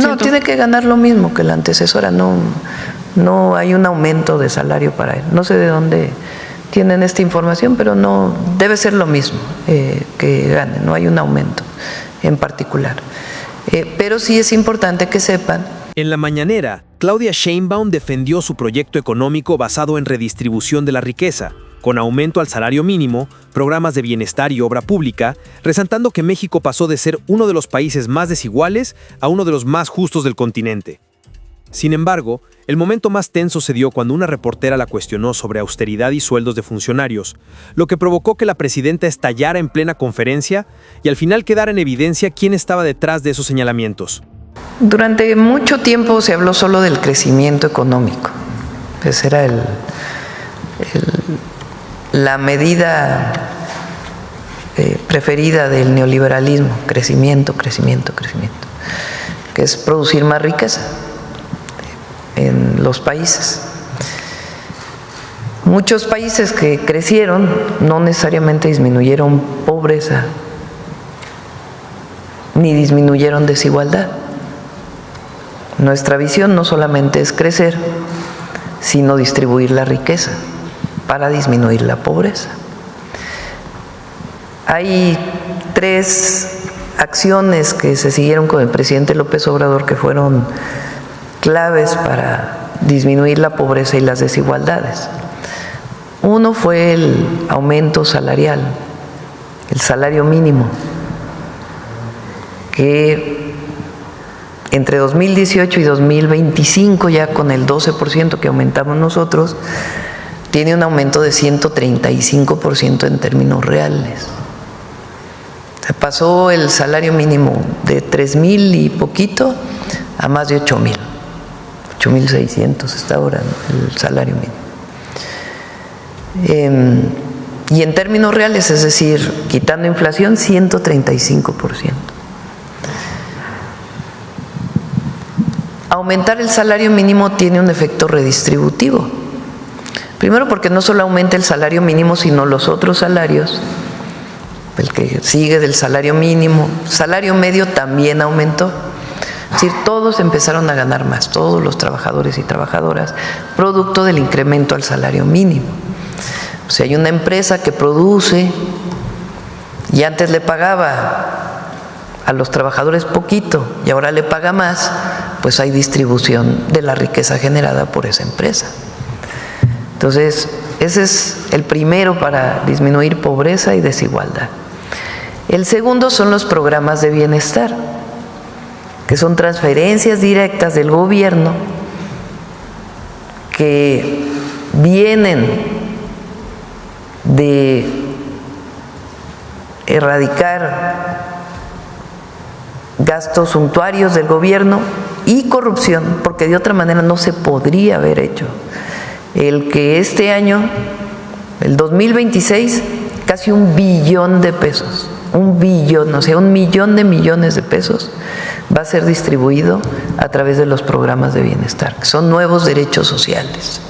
No, tiene que ganar lo mismo que la antecesora, no hay un aumento de salario para él. No sé de dónde tienen esta información, pero no debe ser lo mismo que gane, no hay un aumento en particular. Pero sí es importante que sepan. En la mañanera, Claudia Sheinbaum defendió su proyecto económico basado en redistribución de la riqueza, con aumento al salario mínimo, programas de bienestar y obra pública, resaltando que México pasó de ser uno de los países más desiguales a uno de los más justos del continente. Sin embargo, el momento más tenso se dio cuando una reportera la cuestionó sobre austeridad y sueldos de funcionarios, lo que provocó que la presidenta estallara en plena conferencia y al final quedara en evidencia quién estaba detrás de esos señalamientos. Durante mucho tiempo se habló solo del crecimiento económico. Esa era la medida preferida del neoliberalismo, crecimiento, crecimiento, crecimiento, que es producir más riqueza en los países. Muchos países que crecieron no necesariamente disminuyeron pobreza ni disminuyeron desigualdad. Nuestra visión no solamente es crecer, sino distribuir la riqueza para disminuir la pobreza. Hay 3 acciones que se siguieron con el presidente López Obrador que fueron claves para disminuir la pobreza y las desigualdades. Uno fue el aumento salarial, el salario mínimo, que entre 2018 y 2025, ya con el 12% que aumentamos nosotros, tiene un aumento de 135% en términos reales. Se pasó el salario mínimo de 3,000 y poquito a más de 8,000. 8,600 está ahora, ¿no?, el salario mínimo. Y en términos reales, es decir, quitando inflación, 135%. Aumentar el salario mínimo tiene un efecto redistributivo. Primero porque no solo aumenta el salario mínimo, sino los otros salarios, el que sigue del salario mínimo, salario medio también aumentó. Es decir, todos empezaron a ganar más, todos los trabajadores y trabajadoras, producto del incremento al salario mínimo. O sea, hay una empresa que produce y antes le pagaba a los trabajadores poquito y ahora le paga más, pues hay distribución de la riqueza generada por esa empresa. Entonces, ese es el primero para disminuir pobreza y desigualdad. El segundo son los programas de bienestar, que son transferencias directas del gobierno que vienen de erradicar gastos suntuarios del gobierno y corrupción, porque de otra manera no se podría haber hecho. El que este año, el 2026, casi 1 billón de pesos, 1 billón, o sea, 1 millón de millones de pesos va a ser distribuido a través de los programas de bienestar, que son nuevos derechos sociales.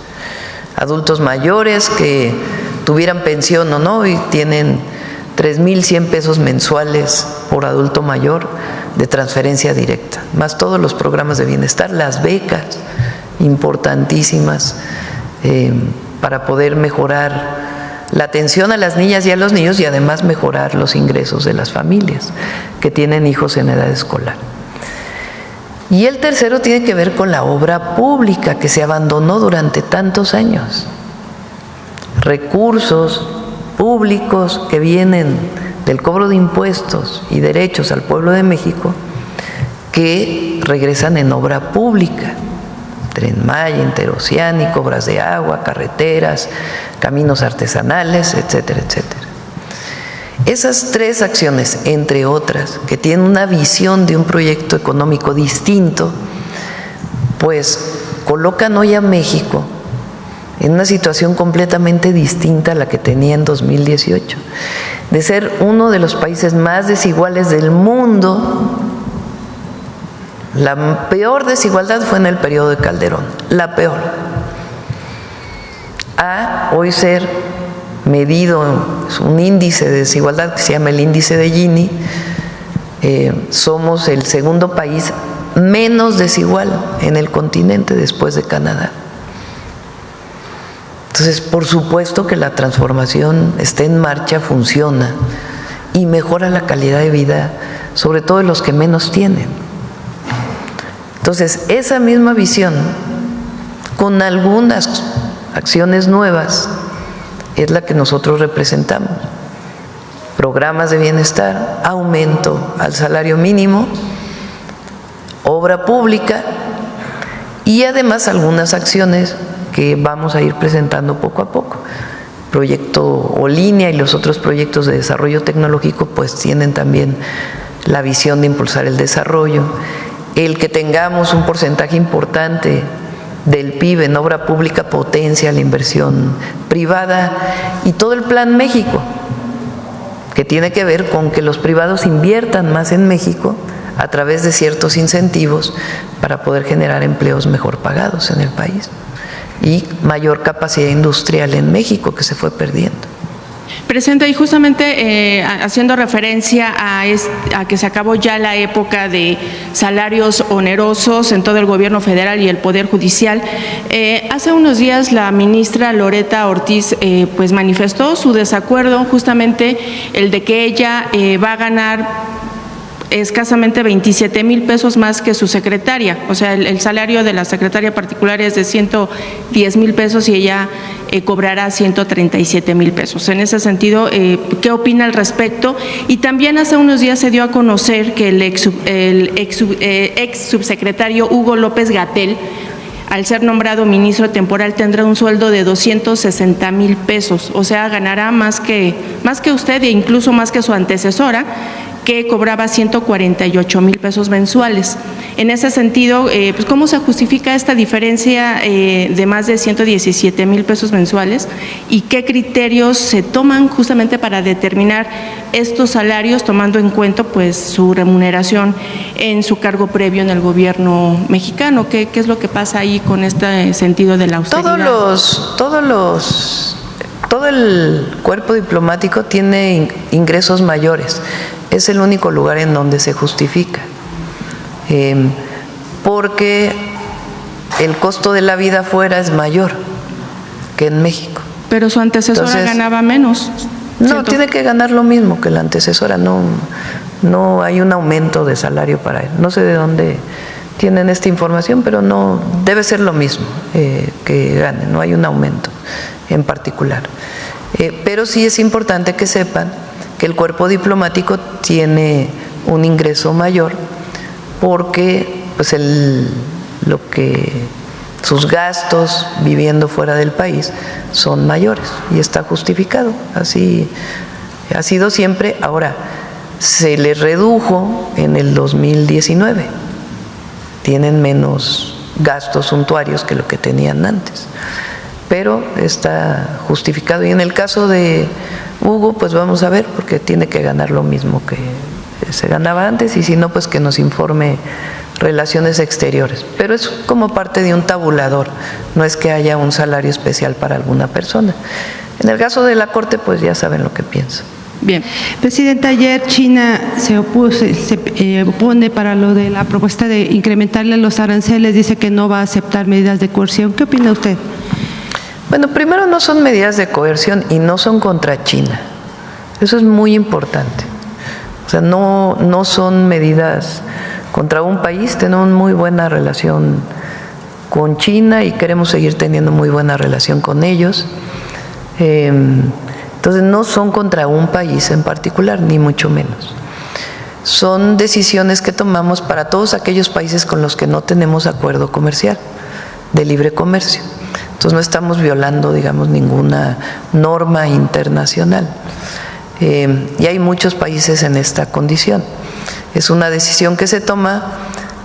Adultos mayores que tuvieran pensión o no y tienen 3,100 pesos mensuales por adulto mayor de transferencia directa, más todos los programas de bienestar, las becas importantísimas para poder mejorar la atención a las niñas y a los niños y además mejorar los ingresos de las familias que tienen hijos en edad escolar. Y el tercero tiene que ver con la obra pública que se abandonó durante tantos años. Recursos públicos que vienen del cobro de impuestos y derechos al pueblo de México que regresan en obra pública. Tren Maya, Interoceánico, obras de agua, carreteras, caminos artesanales, etcétera, etcétera. Esas 3 acciones, entre otras, que tienen una visión de un proyecto económico distinto, pues colocan hoy a México en una situación completamente distinta a la que tenía en 2018, de ser uno de los países más desiguales del mundo. La peor desigualdad fue en el periodo de Calderón, la peor. A hoy ser medido un índice de desigualdad que se llama el índice de Gini, somos el segundo país menos desigual en el continente después de Canadá. Entonces, por supuesto que la transformación está en marcha, funciona y mejora la calidad de vida, sobre todo de los que menos tienen. Entonces, esa misma visión, con algunas acciones nuevas, es la que nosotros representamos. Programas de bienestar, aumento al salario mínimo, obra pública y además algunas acciones que vamos a ir presentando poco a poco. Proyecto O-Línea y los otros proyectos de desarrollo tecnológico pues tienen también la visión de impulsar el desarrollo. El que tengamos un porcentaje importante del PIB en obra pública potencia la inversión privada y todo el Plan México, que tiene que ver con que los privados inviertan más en México a través de ciertos incentivos para poder generar empleos mejor pagados en el país y mayor capacidad industrial en México que se fue perdiendo. Presidenta, y justamente haciendo referencia a que se acabó ya la época de salarios onerosos en todo el gobierno federal y el Poder Judicial, hace unos días la ministra Loretta Ortiz pues manifestó su desacuerdo, justamente el de que ella va a ganar escasamente 27,000 pesos más que su secretaria, o sea, el salario de la secretaria particular es de 110,000 pesos y ella cobrará 137,000 pesos. En ese sentido, ¿qué opina al respecto? Y también hace unos días se dio a conocer que el ex subsecretario Hugo López-Gatell, al ser nombrado ministro temporal, tendrá un sueldo de 260,000 pesos, o sea, ganará más que usted e incluso más que su antecesora, que cobraba 148,000 pesos mensuales. En ese sentido, pues ¿cómo se justifica esta diferencia de más de 117,000 pesos mensuales y qué criterios se toman justamente para determinar estos salarios, tomando en cuenta pues su remuneración en su cargo previo en el gobierno mexicano? ¿Qué es lo que pasa ahí con este sentido de la austeridad? Todo el cuerpo diplomático tiene ingresos mayores. Es el único lugar en donde se justifica, porque el costo de la vida afuera es mayor que en México. Pero su antecesora ganaba menos. No, tiene que ganar lo mismo que la antecesora, no hay un aumento de salario para él. No sé de dónde tienen esta información, pero no debe ser lo mismo que gane, no hay un aumento en particular. Pero sí es importante que sepan que el cuerpo diplomático tiene un ingreso mayor porque pues sus gastos viviendo fuera del país son mayores y está justificado, así ha sido siempre. Ahora, se les redujo en el 2019, tienen menos gastos suntuarios que lo que tenían antes, pero está justificado. Y en el caso de Hugo, pues vamos a ver, porque tiene que ganar lo mismo que se ganaba antes, y si no, pues que nos informe Relaciones Exteriores. Pero es como parte de un tabulador, no es que haya un salario especial para alguna persona. En el caso de la Corte, pues ya saben lo que pienso. Bien. Presidenta, ayer China se opone para lo de la propuesta de incrementarle los aranceles, dice que no va a aceptar medidas de coerción. ¿Qué opina usted? Bueno, primero, no son medidas de coerción y no son contra China. Eso es muy importante. O sea, no son medidas contra un país. Tenemos muy buena relación con China y queremos seguir teniendo muy buena relación con ellos. Entonces, no son contra un país en particular, ni mucho menos. Son decisiones que tomamos para todos aquellos países con los que no tenemos acuerdo comercial, de libre comercio. Entonces no estamos violando, digamos, ninguna norma internacional. Y hay muchos países en esta condición. Es una decisión que se toma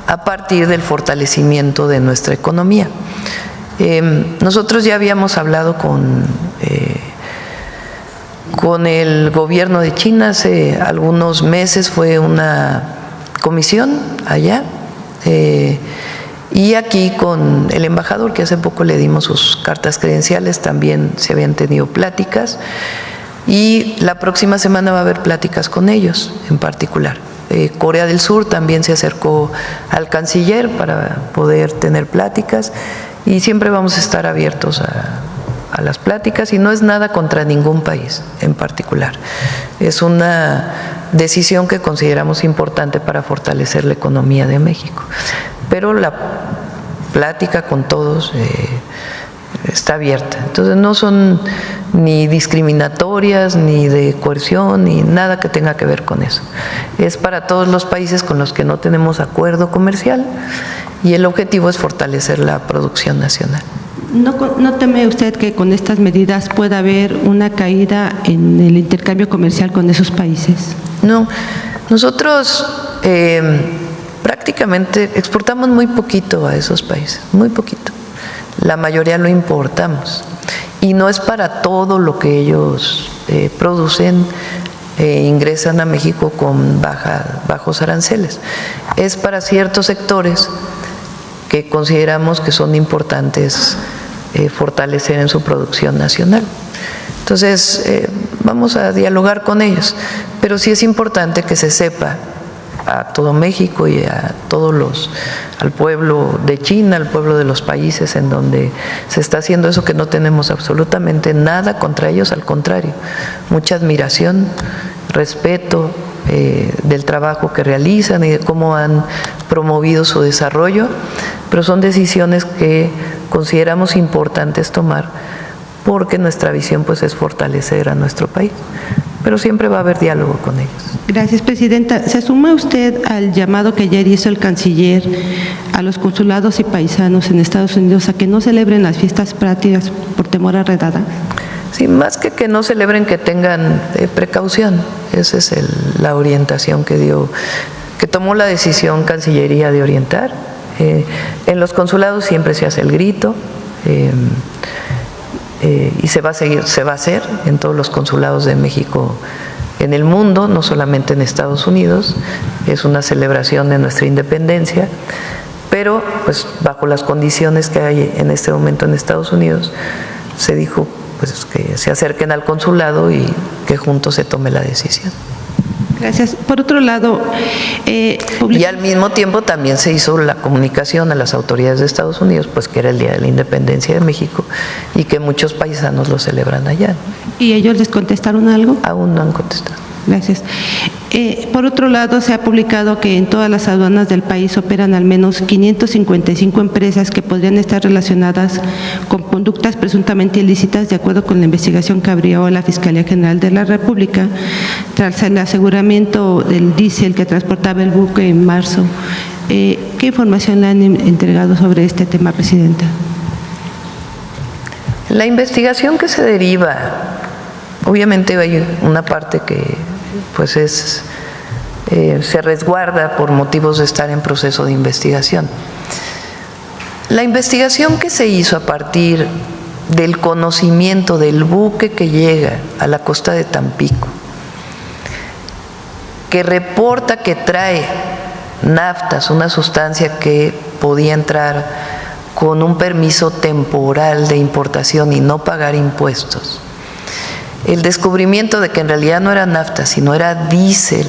a partir del fortalecimiento de nuestra economía. Nosotros ya habíamos hablado con el gobierno de China hace algunos meses, fue una comisión allá. Y aquí con el embajador, que hace poco le dimos sus cartas credenciales, también se habían tenido pláticas y la próxima semana va a haber pláticas con ellos en particular. Corea del Sur también se acercó al canciller para poder tener pláticas y siempre vamos a estar abiertos a las pláticas y no es nada contra ningún país en particular. Es una decisión que consideramos importante para fortalecer la economía de México. Pero la plática con todos está abierta. Entonces no son ni discriminatorias, ni de coerción, ni nada que tenga que ver con eso. Es para todos los países con los que no tenemos acuerdo comercial y el objetivo es fortalecer la producción nacional. ¿No teme usted que con estas medidas pueda haber una caída en el intercambio comercial con esos países? No, nosotros prácticamente exportamos muy poquito a esos países, muy poquito. La mayoría lo importamos y no es para todo lo que ellos producen, ingresan a México con bajos aranceles. Es para ciertos sectores que consideramos que son importantes fortalecer en su producción nacional. Entonces, vamos a dialogar con ellos, pero sí es importante que se sepa a todo México y a al pueblo de China, al pueblo de los países en donde se está haciendo eso, que no tenemos absolutamente nada contra ellos, al contrario, mucha admiración, respeto del trabajo que realizan y de cómo han promovido su desarrollo, pero son decisiones que consideramos importantes tomar porque nuestra visión pues es fortalecer a nuestro país, pero siempre va a haber diálogo con ellos. Gracias, Presidenta. ¿Se suma usted al llamado que ayer hizo el canciller a los consulados y paisanos en Estados Unidos a que no celebren las fiestas patrias por temor a redada? Sí, más que no celebren, que tengan precaución. Esa es la orientación que tomó la decisión Cancillería de orientar. En los consulados siempre se hace el grito y se va a hacer en todos los consulados de México en el mundo, no solamente en Estados Unidos. Es una celebración de nuestra independencia, pero pues bajo las condiciones que hay en este momento en Estados Unidos, se dijo pues que se acerquen al consulado y que juntos se tome la decisión. Gracias. Por otro lado, y al mismo tiempo también se hizo la comunicación a las autoridades de Estados Unidos, pues que era el Día de la Independencia de México y que muchos paisanos lo celebran allá. ¿Y ellos les contestaron algo? Aún no han contestado. Gracias. Por otro lado, se ha publicado que en todas las aduanas del país operan al menos 555 empresas que podrían estar relacionadas con conductas presuntamente ilícitas, de acuerdo con la investigación que abrió la Fiscalía General de la República tras el aseguramiento del diésel que transportaba el buque en marzo. ¿Qué información le han entregado sobre este tema, Presidenta? La investigación que se deriva, obviamente hay una parte que pues se resguarda por motivos de estar en proceso de investigación. La investigación que se hizo a partir del conocimiento del buque que llega a la costa de Tampico, que reporta que trae naftas, una sustancia que podía entrar con un permiso temporal de importación y no pagar impuestos. El descubrimiento de que en realidad no era nafta, sino era diésel.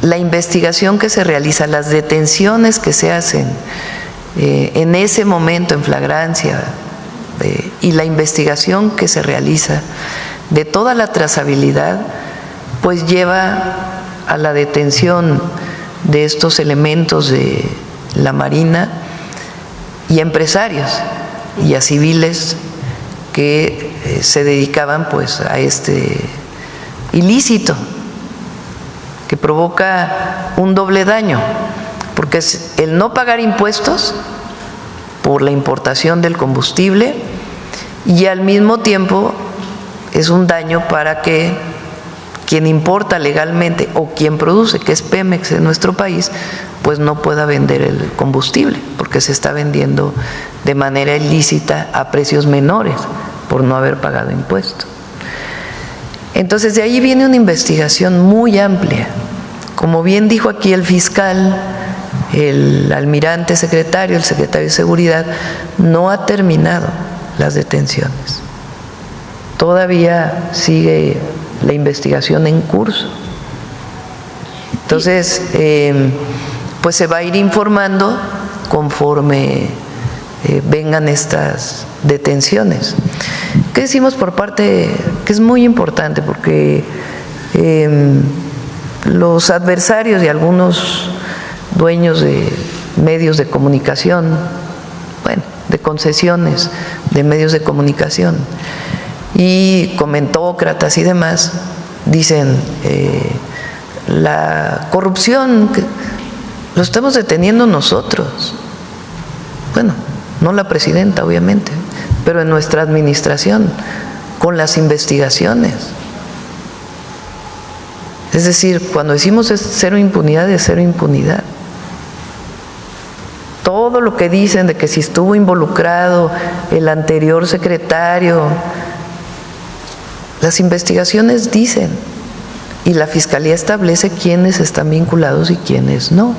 La investigación que se realiza, las detenciones que se hacen en ese momento en flagrancia y la investigación que se realiza de toda la trazabilidad, pues lleva a la detención de estos elementos de la Marina y empresarios y a civiles que se dedicaban pues a este ilícito que provoca un doble daño, porque es el no pagar impuestos por la importación del combustible y al mismo tiempo es un daño para que quien importa legalmente o quien produce, que es Pemex en nuestro país, pues no pueda vender el combustible, porque se está vendiendo de manera ilícita a precios menores por no haber pagado impuestos. Entonces de ahí viene una investigación muy amplia. Como bien dijo aquí el fiscal, el almirante secretario, el secretario de Seguridad, no ha terminado las detenciones. Todavía sigue la investigación en curso. Entonces, pues se va a ir informando conforme vengan estas detenciones. ¿Qué decimos por parte? Que es muy importante porque los adversarios y algunos dueños de medios de comunicación, bueno, de concesiones de medios de comunicación y comentócratas y demás, dicen la corrupción lo estamos deteniendo nosotros. Bueno, no la presidenta, obviamente, pero en nuestra administración, con las investigaciones. Es decir, cuando decimos es cero impunidad, es cero impunidad. Todo lo que dicen de que si estuvo involucrado el anterior secretario, las investigaciones dicen, y la Fiscalía establece quiénes están vinculados y quiénes no.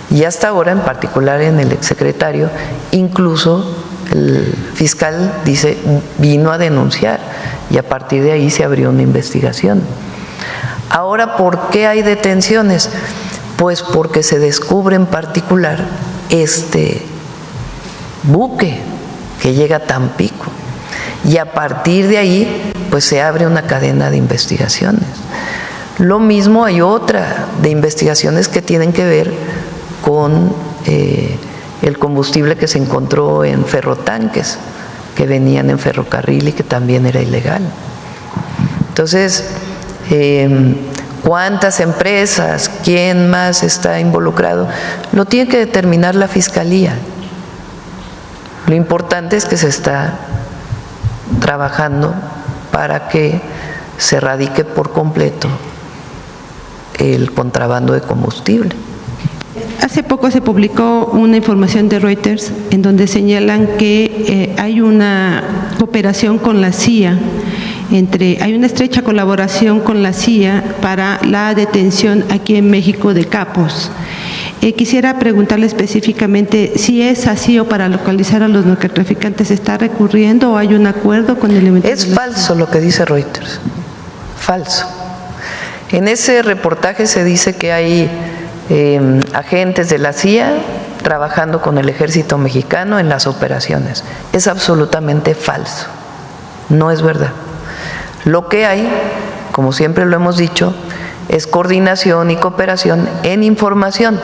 Y hasta ahora, en particular en el exsecretario, incluso el fiscal dice, vino a denunciar, y a partir de ahí se abrió una investigación. Ahora, ¿por qué hay detenciones? Pues porque se descubre en particular este buque que llega a Tampico. Y a partir de ahí, pues se abre una cadena de investigaciones. Lo mismo hay otra de investigaciones que tienen que ver con el combustible que se encontró en ferrotanques, que venían en ferrocarril y que también era ilegal. Entonces, ¿cuántas empresas? ¿Quién más está involucrado? Lo tiene que determinar la Fiscalía. Lo importante es que se está trabajando para que se erradique por completo el contrabando de combustible. Hace poco se publicó una información de Reuters en donde señalan que hay una cooperación con la CIA, hay una estrecha colaboración con la CIA para la detención aquí en México de capos. Quisiera preguntarle específicamente si es así o para localizar a los narcotraficantes se está recurriendo o hay un acuerdo con elementos. Es falso lo que dice Reuters, falso. En ese reportaje se dice que hay agentes de la CIA trabajando con el ejército mexicano en las operaciones. Es absolutamente falso, no es verdad. Lo que hay, como siempre lo hemos dicho, es coordinación y cooperación en información.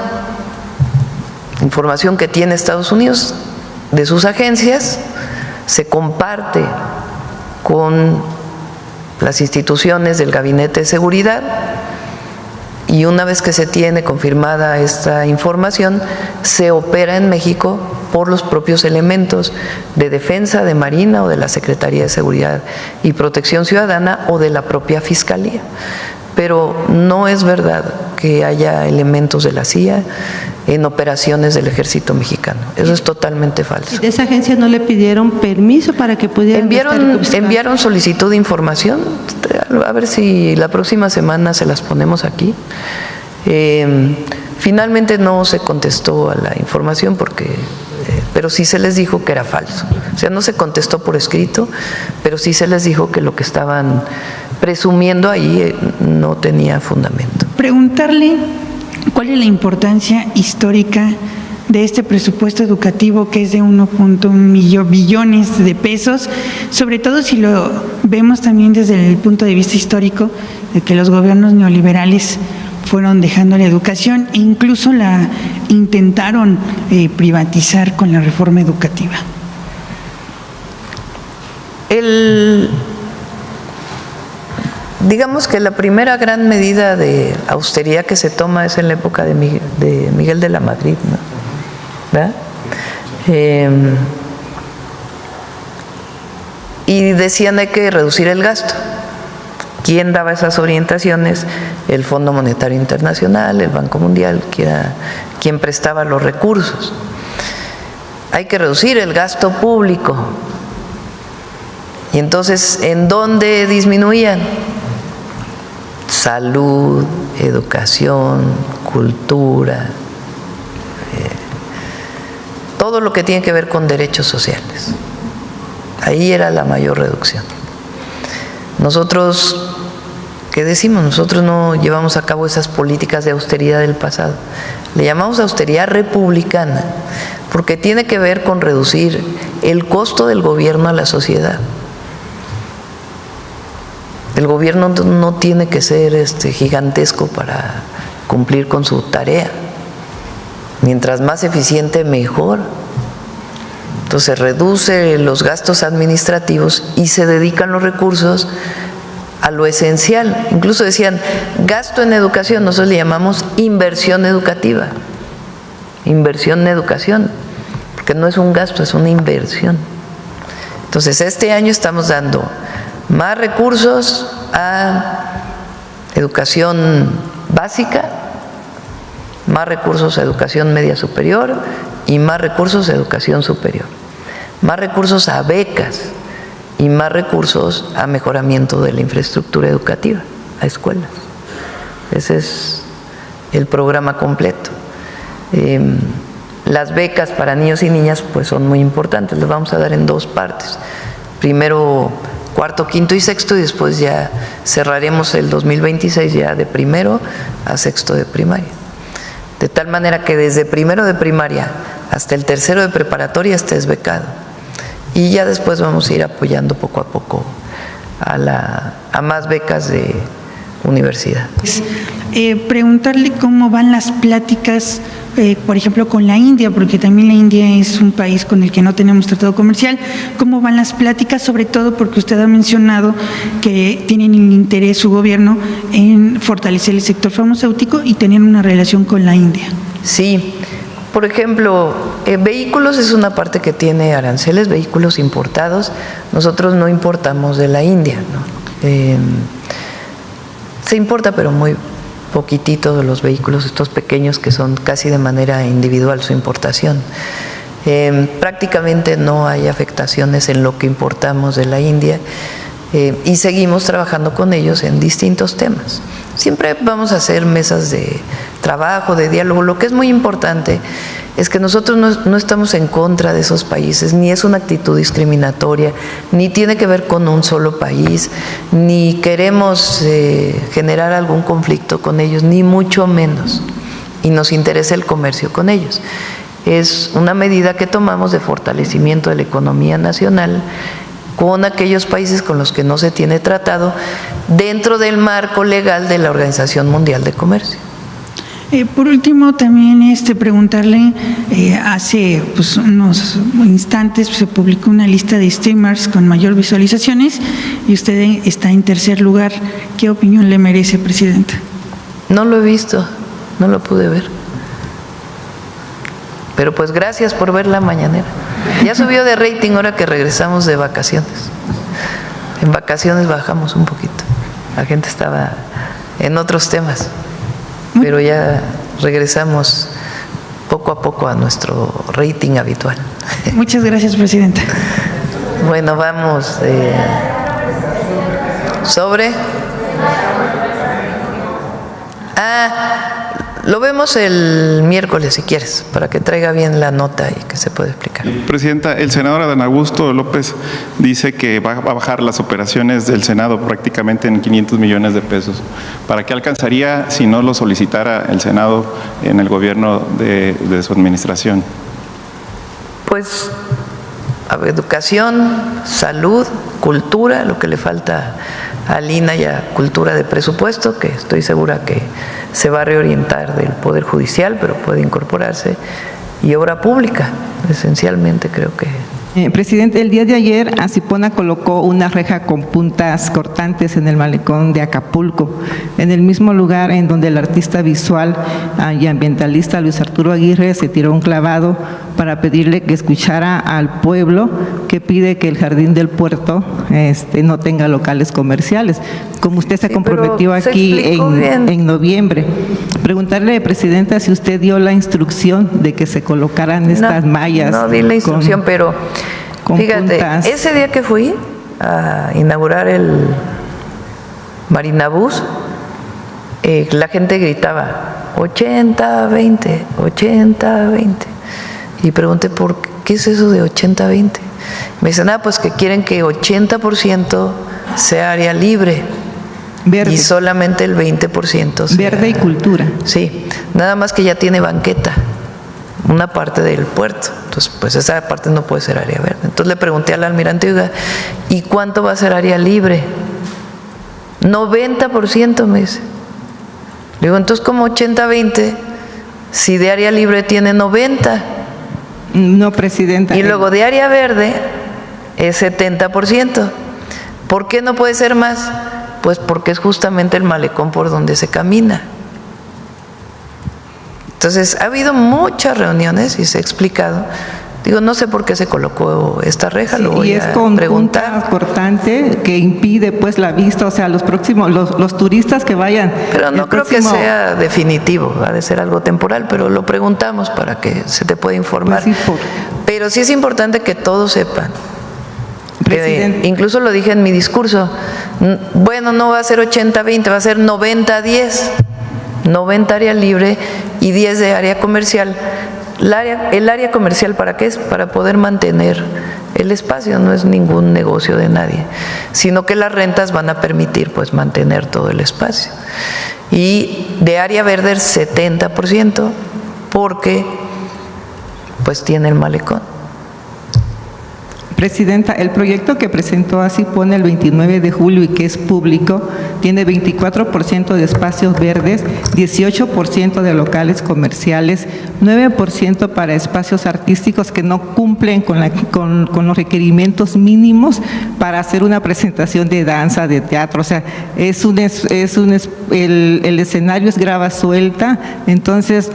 Información que tiene Estados Unidos de sus agencias, se comparte con las instituciones del Gabinete de Seguridad y una vez que se tiene confirmada esta información, se opera en México por los propios elementos de defensa, de Marina o de la Secretaría de Seguridad y Protección Ciudadana o de la propia Fiscalía. Pero no es verdad que haya elementos de la CIA en operaciones del Ejército Mexicano. Eso es totalmente falso. ¿Y de esa agencia no le pidieron permiso para que pudieran enviaron solicitud de información, a ver si la próxima semana se las ponemos aquí. Finalmente no se contestó a la información pero sí se les dijo que era falso. O sea, no se contestó por escrito, pero sí se les dijo que lo que estaban presumiendo ahí no tenía fundamento. Preguntarle cuál es la importancia histórica de este presupuesto educativo que es de 1.1 billones de pesos, sobre todo si lo vemos también desde el punto de vista histórico de que los gobiernos neoliberales fueron dejando la educación e incluso la intentaron privatizar con la reforma educativa. Digamos que la primera gran medida de austeridad que se toma es en la época de Miguel de la Madrid, ¿no? ¿Verdad? Y decían hay que reducir el gasto. ¿Quién daba esas orientaciones? El Fondo Monetario Internacional, el Banco Mundial, que era quien prestaba los recursos. Hay que reducir el gasto público. Y entonces, ¿en dónde disminuían? Salud, educación, cultura, todo lo que tiene que ver con derechos sociales. Ahí era la mayor reducción. Nosotros ¿qué decimos? Nosotros no llevamos a cabo esas políticas de austeridad del pasado. Le llamamos austeridad republicana, porque tiene que ver con reducir el costo del gobierno a la sociedad. El gobierno no tiene que ser gigantesco para cumplir con su tarea. Mientras más eficiente, mejor. Entonces reduce los gastos administrativos y se dedican los recursos a lo esencial. Incluso decían gasto en educación, nosotros le llamamos inversión educativa. Inversión en educación, porque no es un gasto, es una inversión. Entonces este año estamos dando más recursos a educación básica, más recursos a educación media superior y más recursos a educación superior, más recursos a becas y más recursos a mejoramiento de la infraestructura educativa, a escuelas. Ese es el programa completo. Las becas para niños y niñas pues son muy importantes, las vamos a dar en dos partes. Primero cuarto, quinto y sexto, y después ya cerraremos el 2026 ya de primero a sexto de primaria. De tal manera que desde primero de primaria hasta el tercero de preparatoria estés becado. Y ya después vamos a ir apoyando poco a poco a más becas de universidad. Preguntarle cómo van las pláticas, por ejemplo, con la India, porque también la India es un país con el que no tenemos tratado comercial. ¿Cómo van las pláticas? Sobre todo porque usted ha mencionado que tienen el interés su gobierno en fortalecer el sector farmacéutico y tener una relación con la India. Sí, por ejemplo, vehículos es una parte que tiene aranceles, vehículos importados. Nosotros no importamos de la India, ¿no? Se importa, pero muy poquitito de los vehículos, estos pequeños que son casi de manera individual su importación. Prácticamente no hay afectaciones en lo que importamos de la India y seguimos trabajando con ellos en distintos temas. Siempre vamos a hacer mesas de trabajo, de diálogo. Lo que es muy importante es que nosotros no estamos en contra de esos países, ni es una actitud discriminatoria, ni tiene que ver con un solo país, ni queremos generar algún conflicto con ellos, ni mucho menos. Y nos interesa el comercio con ellos. Es una medida que tomamos de fortalecimiento de la economía nacional con aquellos países con los que no se tiene tratado dentro del marco legal de la Organización Mundial de Comercio. Por último, también preguntarle, hace unos instantes se publicó una lista de streamers con mayor visualizaciones y usted está en tercer lugar. ¿Qué opinión le merece, Presidenta? No lo he visto, no lo pude ver. Pero pues gracias por ver la mañanera. Ya subió de rating ahora que regresamos de vacaciones. En vacaciones bajamos un poquito. La gente estaba en otros temas. Pero ya regresamos poco a poco a nuestro rating habitual. Muchas gracias, Presidenta. Bueno, vamos sobre... Lo vemos el miércoles, si quieres, para que traiga bien la nota y que se pueda explicar. Presidenta, el senador Adán Augusto López dice que va a bajar las operaciones del Senado prácticamente en 500 millones de pesos. ¿Para qué alcanzaría si no lo solicitara el Senado en el gobierno de su administración? Pues a educación, salud, cultura, lo que le falta al INAH y a cultura de presupuesto, que estoy segura que se va a reorientar del Poder Judicial, pero puede incorporarse, y obra pública, esencialmente creo que. Presidente, el día de ayer Acipona colocó una reja con puntas cortantes en el malecón de Acapulco, en el mismo lugar en donde el artista visual y ambientalista Luis Arturo Aguirre se tiró un clavado para pedirle que escuchara al pueblo que pide que el Jardín del Puerto no tenga locales comerciales, como usted se comprometió aquí en noviembre. Preguntarle, Presidenta, si usted dio la instrucción de que se colocaran estas mallas. No di la instrucción, pero fíjate, puntas. Ese día que fui a inaugurar el Marinabús, la gente gritaba 80-20, 80-20. Y pregunté, ¿por qué es eso de 80-20? Me dicen, pues que quieren que 80% sea área libre Verde. Y solamente el 20% sea Verde y cultura. Sí, nada más que ya tiene banqueta, una parte del puerto. Entonces, pues esa parte no puede ser área verde. Entonces le pregunté al almirante, oiga, ¿y cuánto va a ser área libre? 90%, me dice. Le digo, entonces, ¿cómo 80-20? Si de área libre tiene 90. No, Presidenta. Y luego de área verde es 70%. ¿Por qué no puede ser más? Pues porque es justamente el malecón por donde se camina. Entonces, ha habido muchas reuniones y se ha explicado. Digo, no sé por qué se colocó esta reja, lo voy y es a con preguntar. punta cortante que impide pues la vista, o sea, los turistas que vayan. Pero no el creo próximo- que sea definitivo, ha de ser algo temporal, pero lo preguntamos para que se te pueda informar. Pues sí, Pero sí es importante que todos sepan. Presidente. Incluso lo dije en mi discurso, bueno, no va a ser 80-20, va a ser 90-10, 90 área libre y 10 de área comercial. El área comercial, ¿para qué es? Para poder mantener el espacio, no es ningún negocio de nadie, sino que las rentas van a permitir pues mantener todo el espacio. Y de área verde el 70%, porque pues tiene el malecón. Presidenta, el proyecto que presentó Asipón el 29 de julio y que es público, tiene 24% de espacios verdes, 18% de locales comerciales, 9% para espacios artísticos que no cumplen con los requerimientos mínimos para hacer una presentación de danza, de teatro. O sea, el escenario es grava suelta, entonces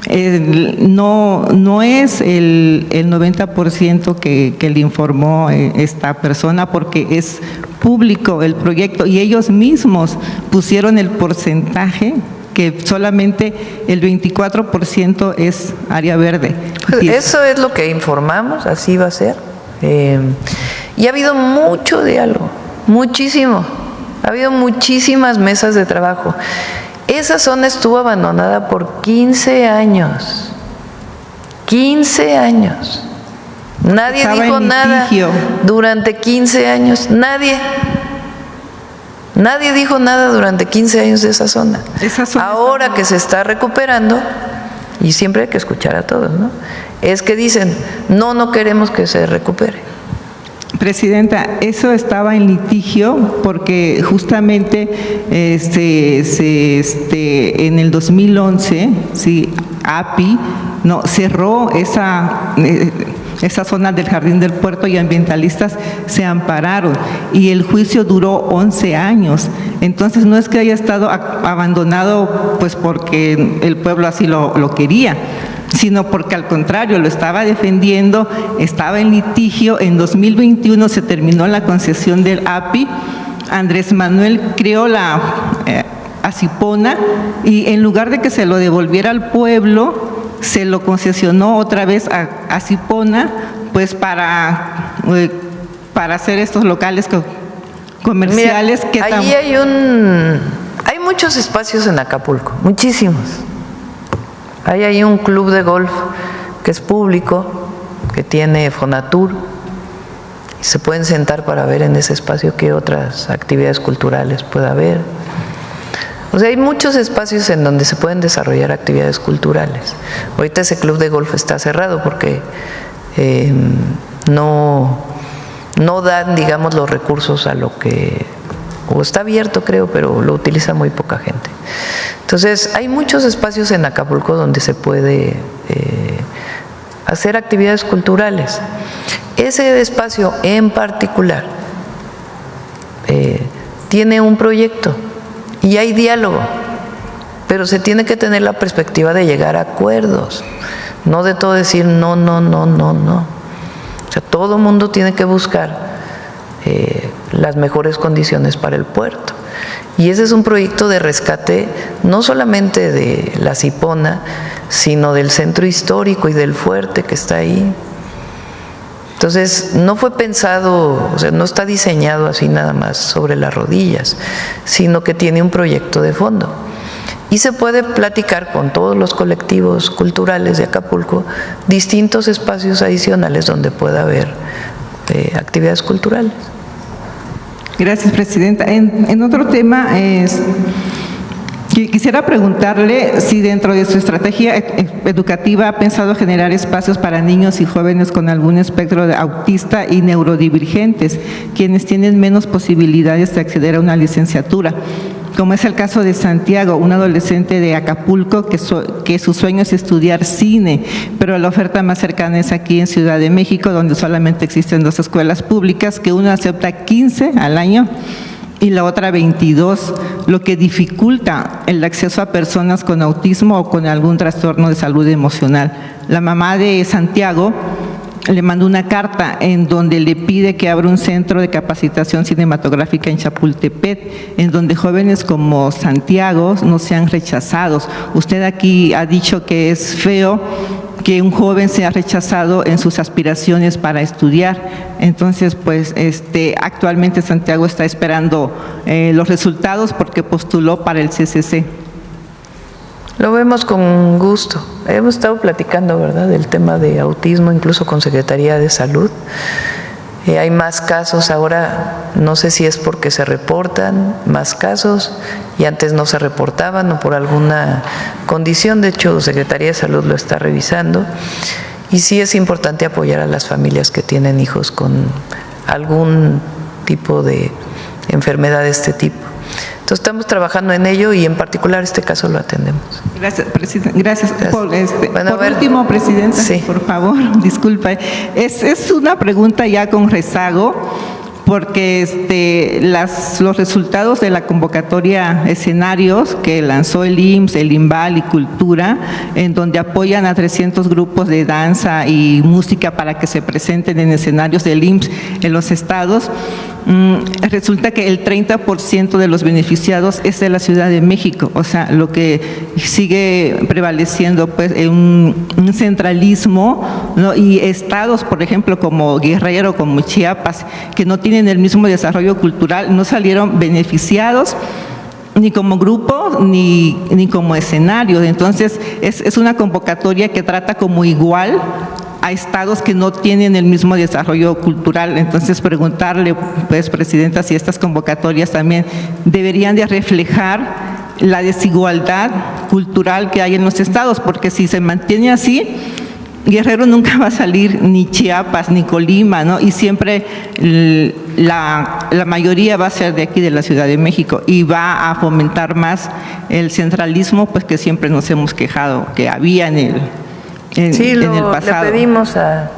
no es el 90% que le informó esta persona, porque es público el proyecto y ellos mismos pusieron el porcentaje que solamente el 24% es área verde. Pues eso es lo que informamos, así va a ser. Y ha habido mucho diálogo, muchísimo. Ha habido muchísimas mesas de trabajo. Esa zona estuvo abandonada por 15 años. 15 años. Nadie Estaba dijo en nada litigio. durante 15 años. Nadie. Nadie dijo nada durante 15 años de esa zona. Esa zona Ahora está- que se está recuperando, y siempre hay que escuchar a todos, ¿no? Es que dicen, no queremos que se recupere. Presidenta, eso estaba en litigio porque justamente en el 2011, sí, API cerró esa zona del Jardín del Puerto y ambientalistas se ampararon y el juicio duró 11 años. Entonces no es que haya estado abandonado pues porque el pueblo así lo quería, sino porque al contrario lo estaba defendiendo, estaba en litigio. En 2021 se terminó la concesión del API, Andrés Manuel creó la Asipona y en lugar de que se lo devolviera al pueblo, se lo concesionó otra vez a Asipona, pues para hacer estos locales comerciales. Mira, ahí hay muchos espacios en Acapulco, muchísimos. Ahí hay un club de golf que es público, que tiene Fonatur, y se pueden sentar para ver en ese espacio qué otras actividades culturales puede haber. O sea, hay muchos espacios en donde se pueden desarrollar actividades culturales. Ahorita ese club de golf está cerrado porque no dan, digamos, los recursos a lo que, o está abierto creo, pero lo utiliza muy poca gente. Entonces, hay muchos espacios en Acapulco donde se puede hacer actividades culturales. Ese espacio en particular tiene un proyecto y hay diálogo, pero se tiene que tener la perspectiva de llegar a acuerdos, no de todo decir no. O sea, todo mundo tiene que buscar las mejores condiciones para el puerto. Y ese es un proyecto de rescate no solamente de la Sipona, sino del centro histórico y del fuerte que está ahí. Entonces, no fue pensado, o sea, no está diseñado así nada más sobre las rodillas, sino que tiene un proyecto de fondo. Y se puede platicar con todos los colectivos culturales de Acapulco distintos espacios adicionales donde pueda haber actividades culturales. Gracias, Presidenta. En otro tema, quisiera preguntarle si dentro de su estrategia educativa ha pensado generar espacios para niños y jóvenes con algún espectro de autista y neurodivergentes, quienes tienen menos posibilidades de acceder a una licenciatura, como es el caso de Santiago, un adolescente de Acapulco que su sueño es estudiar cine, pero la oferta más cercana es aquí en Ciudad de México, donde solamente existen 2 escuelas públicas, que una acepta 15 al año y la otra 22, lo que dificulta el acceso a personas con autismo o con algún trastorno de salud emocional. La mamá de Santiago le mandó una carta en donde le pide que abra un centro de capacitación cinematográfica en Chapultepec, en donde jóvenes como Santiago no sean rechazados. Usted aquí ha dicho que es feo que un joven sea rechazado en sus aspiraciones para estudiar. Entonces, pues, actualmente Santiago está esperando los resultados porque postuló para el CCC. Lo vemos con gusto. Hemos estado platicando, ¿verdad?, del tema de autismo, incluso con Secretaría de Salud. Hay más casos ahora, no sé si es porque se reportan más casos y antes no se reportaban o por alguna condición. De hecho, Secretaría de Salud lo está revisando. Y sí es importante apoyar a las familias que tienen hijos con algún tipo de enfermedad de este tipo. Entonces estamos trabajando en ello y en particular este caso lo atendemos. Gracias, Presidenta. Gracias. Por Bueno, último, Presidenta, sí, por favor, disculpa. Es una pregunta ya con rezago, porque los resultados de la convocatoria escenarios que lanzó el IMSS, el INVAL y Cultura, en donde apoyan a 300 grupos de danza y música para que se presenten en escenarios del IMSS en los estados, resulta que el 30% de los beneficiados es de la Ciudad de México. O sea, lo que sigue prevaleciendo pues un centralismo, ¿no? Y estados, por ejemplo, como Guerrero, como Chiapas, que no tienen el mismo desarrollo cultural, no salieron beneficiados ni como grupo ni como escenario. Entonces, es una convocatoria que trata como igual a estados que no tienen el mismo desarrollo cultural. Entonces, preguntarle, pues, Presidenta, si estas convocatorias también deberían de reflejar la desigualdad cultural que hay en los estados, porque si se mantiene así, Guerrero nunca va a salir, ni Chiapas, ni Colima, ¿no? Y siempre la mayoría va a ser de aquí, de la Ciudad de México, y va a fomentar más el centralismo, pues, que siempre nos hemos quejado que había en el pasado. Le pedimos a